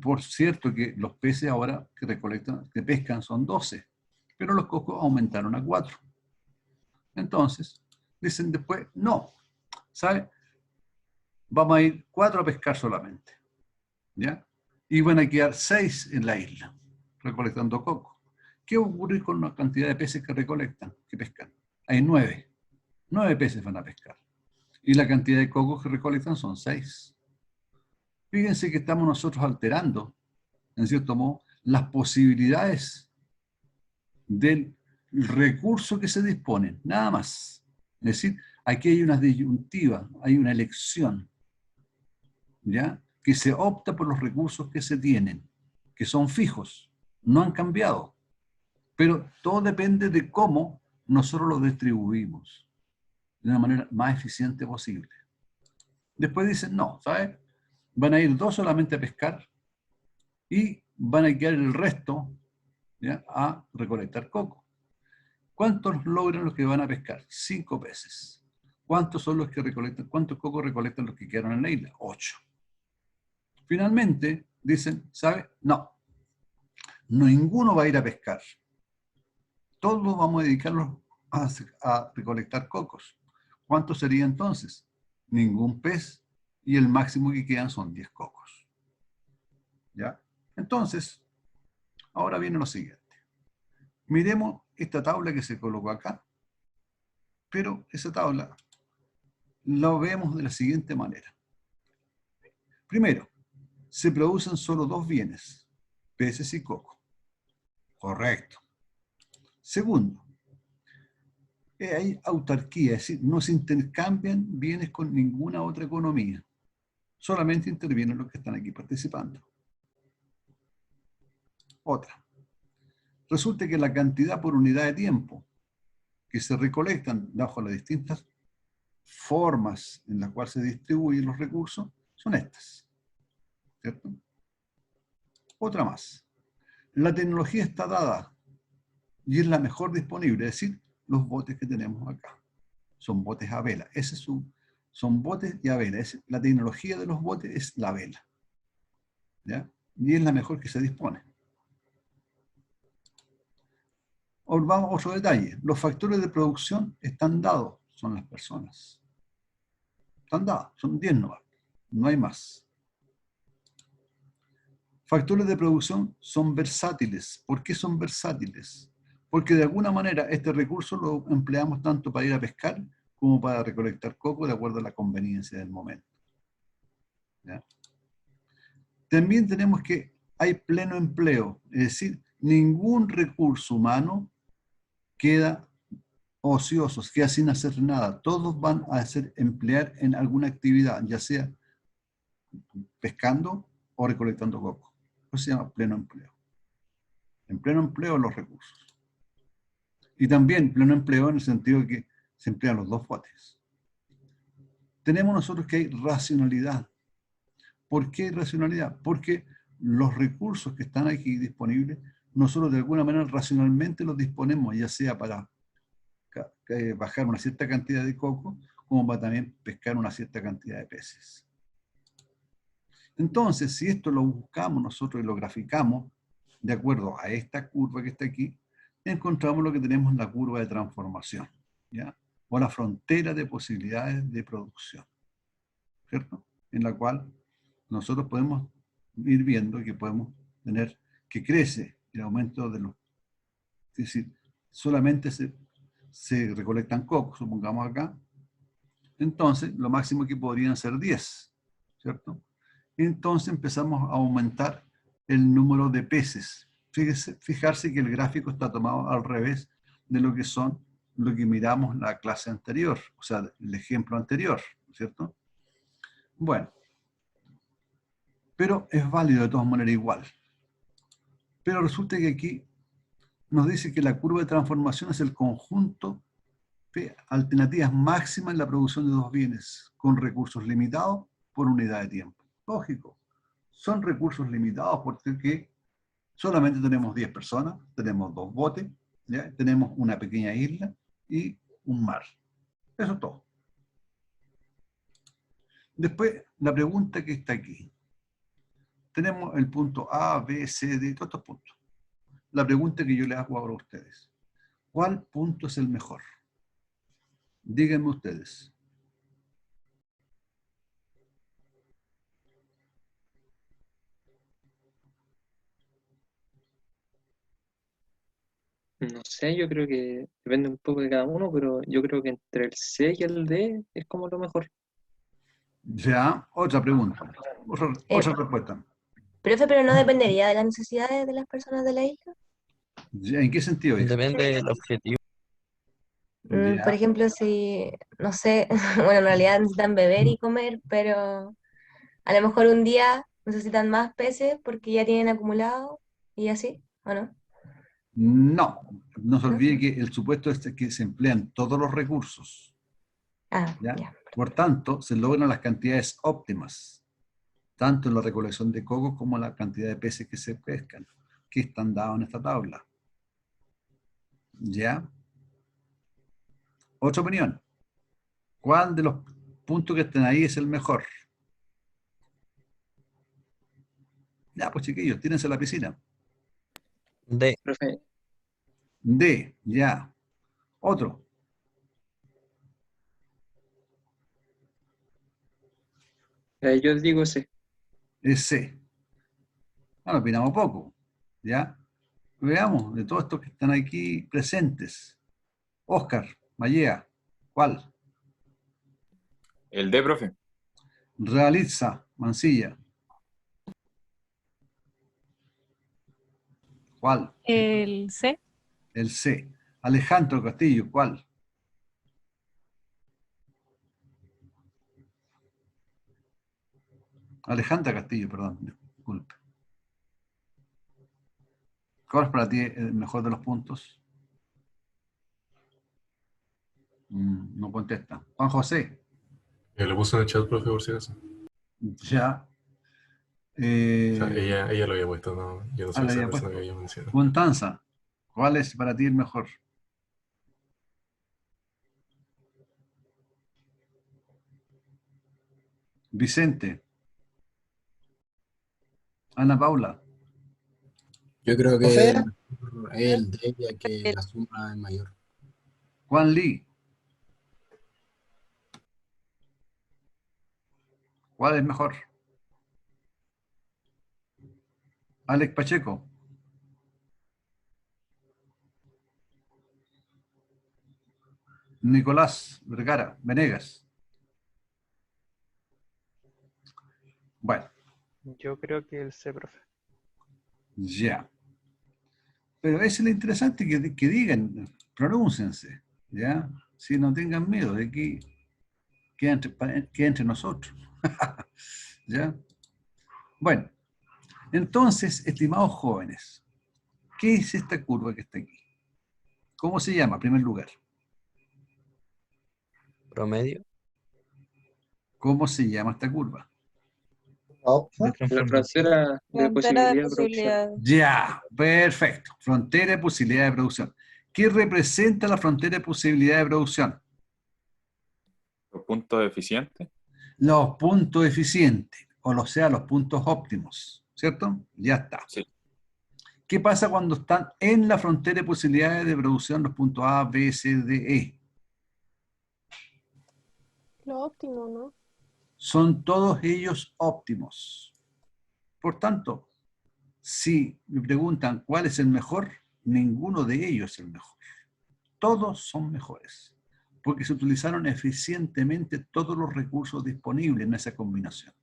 por cierto que los peces ahora que recolectan, que pescan son 12, pero los cocos aumentaron a 4. Entonces, dicen después, no, ¿sabe? Vamos a ir 4 a pescar solamente, ¿ya? Y van a quedar 6 en la isla, recolectando coco. ¿Qué ocurre con la cantidad de peces que recolectan, que pescan? Hay 9. 9 peces van a pescar. Y la cantidad de cocos que recolectan son 6. Fíjense que estamos nosotros alterando, en cierto modo, las posibilidades del recurso que se disponen, nada más. Es decir, aquí hay una disyuntiva, hay una elección, ¿ya?, que se opta por los recursos que se tienen, que son fijos, no han cambiado. Pero todo depende de cómo nosotros los distribuimos de una manera más eficiente posible. Después dicen, no, ¿sabes? Van a ir 2 solamente a pescar y van a quedar el resto, ¿ya?, a recolectar coco. ¿Cuántos logran los que van a pescar? 5 peces. ¿Cuántos son los que recolectan? ¿Cuántos cocos recolectan los que quedaron en la isla? 8. Finalmente dicen, ¿sabe? No, ninguno va a ir a pescar. Todos vamos a dedicarnos a recolectar cocos. ¿Cuántos sería entonces? Ningún pez, y el máximo que quedan son 10 cocos. ¿Ya? Entonces, ahora viene lo siguiente. Miremos esta tabla que se colocó acá, pero esa tabla la vemos de la siguiente manera. Primero, se producen solo dos bienes, peces y coco. Correcto. Segundo, hay autarquía, es decir, no se intercambian bienes con ninguna otra economía. Solamente intervienen los que están aquí participando. Otra. Resulta que la cantidad por unidad de tiempo que se recolectan bajo las distintas formas en las cuales se distribuyen los recursos son estas. ¿Cierto? Otra más. La tecnología está dada y es la mejor disponible, es decir, los botes que tenemos acá. Son botes a vela. Son botes y a vela. La tecnología de los botes es la vela. ¿Ya? Y es la mejor que se dispone. Ahora vamos a otro detalle. Los factores de producción están dados, son las personas. Están dados, son 10 nomás. No hay más. Factores de producción son versátiles. ¿Por qué son versátiles? Porque de alguna manera este recurso lo empleamos tanto para ir a pescar como para recolectar coco de acuerdo a la conveniencia del momento. ¿Ya? También tenemos que hay pleno empleo, es decir, ningún recurso humano queda ocioso, queda sin hacer nada. Todos van a emplear en alguna actividad, ya sea pescando o recolectando coco. Eso se llama pleno empleo. En pleno empleo los recursos. Y también pleno empleo en el sentido de que se emplean los dos botes. Tenemos nosotros que hay racionalidad. ¿Por qué hay racionalidad? Porque los recursos que están aquí disponibles, nosotros de alguna manera racionalmente los disponemos, ya sea para bajar una cierta cantidad de coco, como para también pescar una cierta cantidad de peces. Entonces, si esto lo buscamos nosotros y lo graficamos, de acuerdo a esta curva que está aquí, encontramos lo que tenemos en la curva de transformación, ¿ya? O la frontera de posibilidades de producción, ¿cierto? En la cual nosotros podemos ir viendo que podemos tener que crece el aumento de los... Es decir, solamente se recolectan cocos, supongamos acá, entonces lo máximo que podrían ser 10, ¿cierto? Entonces empezamos a aumentar el número de peces. Fijarse que el gráfico está tomado al revés de lo que miramos en la clase anterior, o sea, el ejemplo anterior, ¿cierto? Bueno, pero es válido de todas maneras igual. Pero resulta que aquí nos dice que la curva de transformación es el conjunto de alternativas máximas en la producción de dos bienes con recursos limitados por unidad de tiempo. Lógico, son recursos limitados porque solamente tenemos 10 personas, tenemos 2 botes, ¿ya? Tenemos una pequeña isla y un mar. Eso es todo. Después, la pregunta que está aquí. Tenemos el punto A, B, C, D, todos estos puntos. La pregunta que yo les hago ahora a ustedes. ¿Cuál punto es el mejor? Díganme ustedes. No sé, yo creo que depende un poco de cada uno, pero yo creo que entre el C y el D es como lo mejor. Ya, otra pregunta. Otra respuesta. Profe, pero no dependería de las necesidades de las personas de la isla. Ya, ¿en qué sentido, hija? Depende del objetivo. Por Ya. ejemplo, si, no sé, bueno, en realidad necesitan beber y comer, pero a lo mejor un día necesitan más peces porque ya tienen acumulado y así, ¿o no? No se ¿No? olvide que el supuesto es que se emplean todos los recursos. Ah, ¿Ya? ya. Por tanto, se logran las cantidades óptimas, tanto en la recolección de cocos como en la cantidad de peces que se pescan, que están dados en esta tabla. ¿Ya? Otra opinión. ¿Cuál de los puntos que están ahí es el mejor? Ya, pues chiquillos, tírense a la piscina. D. Profe, D, ya. Otro. yo digo C. Es C. Bueno, opinamos poco. ¿Ya? Veamos, de todos estos que están aquí presentes. Oscar, Mallea, ¿cuál? El D, profe. Realiza, Mancilla. ¿Cuál? El C. El C. Alejandro Castillo, ¿cuál? Alejandra Castillo, perdón, disculpe. ¿Cuál es para ti el mejor de los puntos? No contesta. Juan José, Lo puse en el chat, profe, por si acaso. ya. O sea, ella lo había puesto, no, yo no soy la esa había persona puesto. que había mencionado. Constanza, ¿cuál es para ti el mejor? Vicente. Ana Paula. Yo creo que ¿Profe? el mejor es el D, ya que la suma es mayor. Juan Lee. ¿Cuál es mejor? Alex Pacheco. Nicolás Vergara, Venegas. Bueno, Yo creo que el C, profe. ya. Pero es lo interesante que digan, pronúnciense, ¿ya? Si no tengan miedo de que entre nosotros. ¿Ya? Bueno, entonces, estimados jóvenes, ¿qué es esta curva que está aquí? ¿Cómo se llama, en primer lugar? Promedio. ¿Cómo se llama esta curva? Óptima. La frontera de Frontera posibilidad de de producción. posibilidades. Ya, perfecto. Frontera de posibilidad de producción. ¿Qué representa la frontera de posibilidad de producción? Los puntos eficientes. Los puntos eficientes, o sea, los puntos óptimos, ¿cierto? Ya está. Sí. ¿Qué pasa cuando están en la frontera de posibilidades de producción los puntos A, B, C, D, E? Lo óptimo, ¿no? Son todos ellos óptimos. Por tanto, si me preguntan cuál es el mejor, ninguno de ellos es el mejor. Todos son mejores, porque se utilizaron eficientemente todos los recursos disponibles en esa combinación.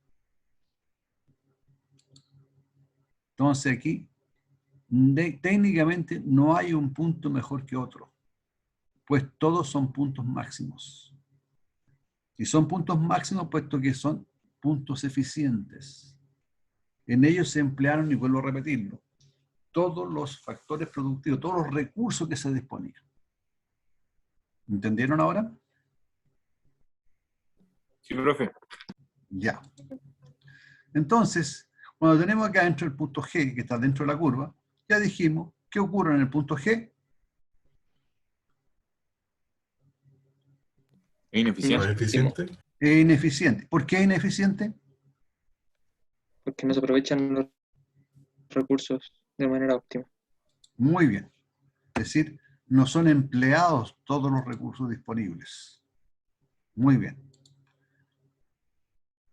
Entonces aquí, técnicamente no hay un punto mejor que otro, pues todos son puntos máximos. Y son puntos máximos puesto que son puntos eficientes. En ellos se emplearon, y vuelvo a repetirlo, todos los factores productivos, todos los recursos que se disponían. ¿Entendieron ahora? Sí, profe. Ya. Entonces, cuando tenemos acá dentro el punto G, que está dentro de la curva, ya dijimos, ¿qué ocurre en el punto G? Ineficiente. ¿Eficiente? Es ineficiente. ¿Por qué es ineficiente? Porque no se aprovechan los recursos de manera óptima. Muy bien. Es decir, no son empleados todos los recursos disponibles. Muy bien.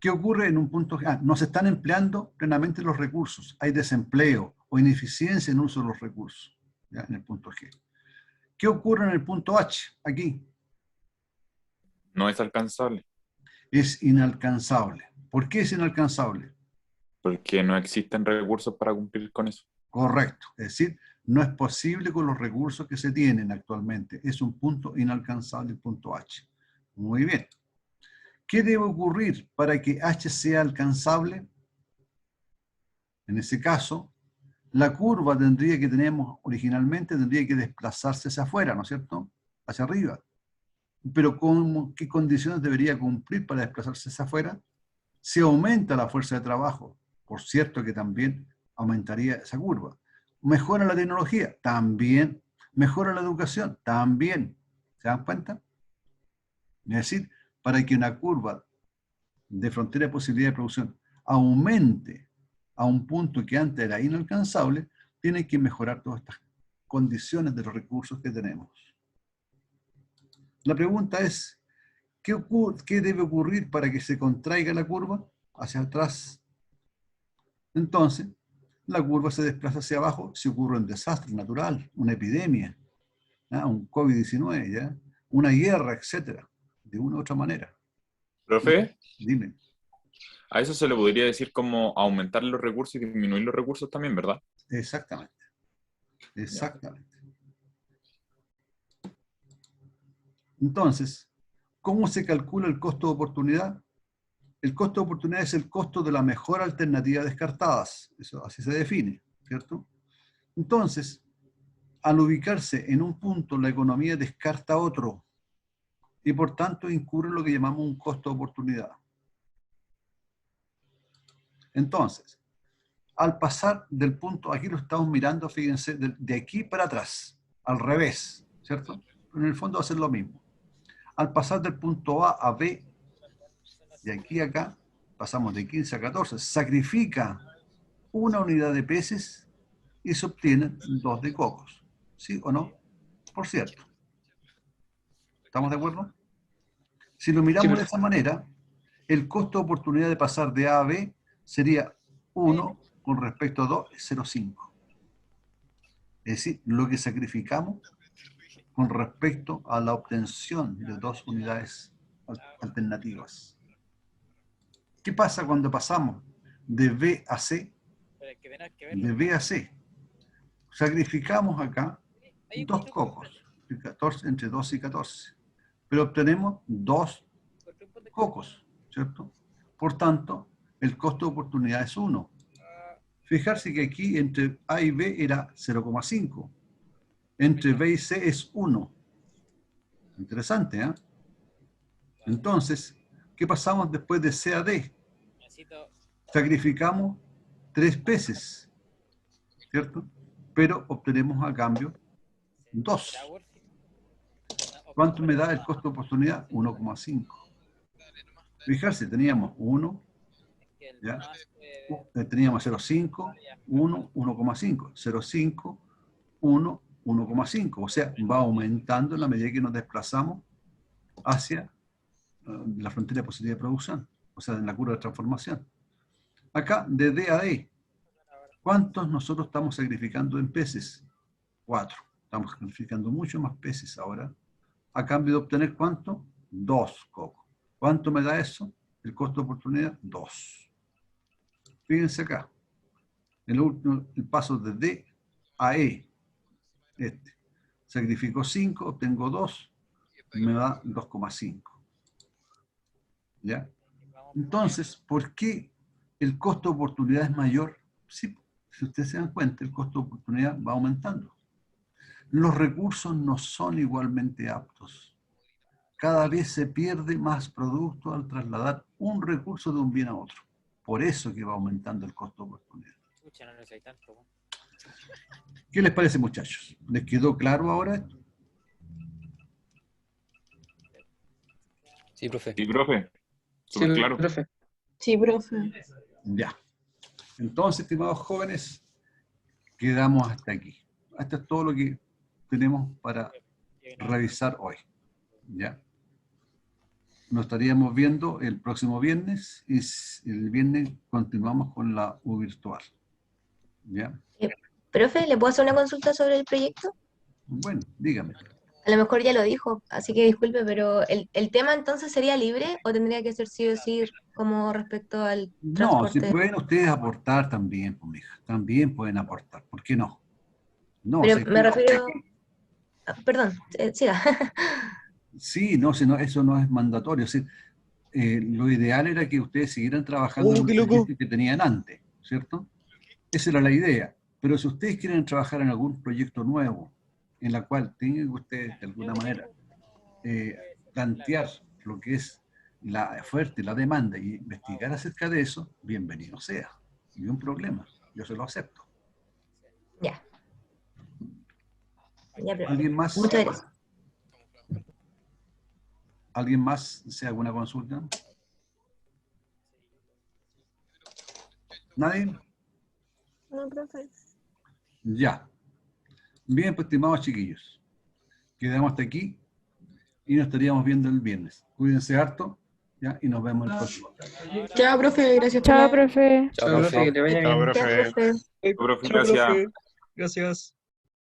¿Qué ocurre en un punto G? No se están empleando plenamente los recursos. Hay desempleo o ineficiencia en uso de los recursos, ¿ya? En el punto G. ¿Qué ocurre en el punto H? Aquí. No es alcanzable. Es inalcanzable. ¿Por qué es inalcanzable? Porque no existen recursos para cumplir con eso. Correcto. Es decir, no es posible con los recursos que se tienen actualmente. Es un punto inalcanzable el punto H. Muy bien. ¿Qué debe ocurrir para que H sea alcanzable? En ese caso, la curva tendría que tenemos originalmente, tendría que desplazarse hacia afuera, ¿no es cierto? Hacia arriba. Pero ¿qué condiciones debería cumplir para desplazarse hacia afuera? Se aumenta la fuerza de trabajo. Por cierto que también aumentaría esa curva. ¿Mejora la tecnología? También. ¿Mejora la educación? También. ¿Se dan cuenta? Es decir, para que una curva de frontera de posibilidad de producción aumente a un punto que antes era inalcanzable, tiene que mejorar todas estas condiciones de los recursos que tenemos. La pregunta es, ¿qué debe ocurrir para que se contraiga la curva hacia atrás? Entonces, La curva se desplaza hacia abajo si ocurre un desastre natural, una epidemia, ¿ah? Un COVID-19, ¿ya? Una guerra, etcétera, de una u otra manera. Profe, Dime. a eso se le podría decir como aumentar los recursos y disminuir los recursos también, ¿verdad? Exactamente. Exactamente. Entonces, ¿cómo se calcula el costo de oportunidad? El costo de oportunidad es el costo de la mejor alternativa descartadas. Eso así se define, ¿cierto? Entonces, al ubicarse en un punto, la economía descarta otro y por tanto incurre en lo que llamamos un costo de oportunidad. Entonces, al pasar del punto, aquí lo estamos mirando, fíjense, de aquí para atrás, al revés, ¿cierto? En el fondo va a ser lo mismo. Al pasar del punto A a B, de aquí a acá, pasamos de 15 a 14, sacrifica una unidad de peces y se obtienen 2 de cocos. ¿Sí o no? Por cierto. ¿Estamos de acuerdo? Si lo miramos de esa manera, el costo de oportunidad de pasar de A a B sería 1 con respecto a 2, es 0,5. Es decir, lo que sacrificamos con respecto a la obtención de 2 unidades alternativas. ¿Qué pasa cuando pasamos de B a C? De B a C. Sacrificamos acá 2 cocos, entre 12 y 14. Pero obtenemos 2 cocos, ¿cierto? Por tanto, el costo de oportunidad es 1. Fijarse que aquí entre A y B era 0,5. Entre B y C es 1. Interesante, ¿eh? Entonces, ¿qué pasamos después de C a D? Sacrificamos 3 peces, ¿cierto? Pero obtenemos a cambio 2. ¿Cuánto me da el costo de oportunidad? 1,5. Fijarse, teníamos 1, ¿ya? Teníamos 0,5, 1, 1,5, 0,5, 1, 1,5. O sea, va aumentando en la medida que nos desplazamos hacia la frontera positiva de producción, o sea, en la curva de transformación. Acá, de D a E, ¿cuántos nosotros estamos sacrificando en peces? 4. Estamos sacrificando mucho más peces ahora, a cambio de obtener ¿cuánto? 2 cocos. ¿Cuánto me da eso? El costo de oportunidad, 2. Fíjense acá, el paso de D a E, sacrifico 5, obtengo 2, me da 2,5. ¿Ya? Entonces, ¿por qué el costo de oportunidad es mayor? Sí, si ustedes se dan cuenta, el costo de oportunidad va aumentando. Los recursos no son igualmente aptos. Cada vez se pierde más producto al trasladar un recurso de un bien a otro. Por eso que va aumentando el costo de oportunidad. ¿Qué les parece, muchachos? ¿Les quedó claro ahora esto? Sí, profe. Sí, profe. Súper Sí, claro. profe. Sí, profe. Ya. Entonces, estimados jóvenes, quedamos hasta aquí. Esto es todo lo que tenemos para revisar hoy. ¿Ya? Nos estaríamos viendo el próximo viernes y el viernes continuamos con la U virtual. ¿Ya? Profe, ¿le puedo hacer una consulta sobre el proyecto? Bueno, dígame. A lo mejor ya lo dijo, así que disculpe, pero ¿el tema entonces sería libre o tendría que ser sí o sí como respecto al No, si transporte? pueden ustedes aportar también, pues, mija. También pueden aportar. ¿Por qué no? No, Pero si me refiero... Perdón, siga. sí, no, si no, eso no es mandatorio. Sí, lo ideal era que ustedes siguieran trabajando en el qué loco. proyecto que tenían antes, ¿cierto? Esa era la idea. Pero si ustedes quieren trabajar en algún proyecto nuevo, en la cual tengan ustedes de alguna manera plantear lo que es la oferta y la demanda y investigar acerca de eso, bienvenido sea. Ni un problema. Yo se lo acepto. Ya. Ya, profe. ¿Alguien más? Muchas gracias. ¿Alguien más desea alguna consulta? ¿Nadie? No, profe. Ya. Bien, pues, estimados chiquillos. Quedamos hasta aquí y nos estaríamos viendo el viernes. Cuídense harto ¿ya? Y nos vemos el próximo. Chao, profe, gracias por Chao, la... profe. Chao, profe, que te vaya Chao, bien. profe. Gracias, profe. Profe, Chao, gracias. profe. Gracias.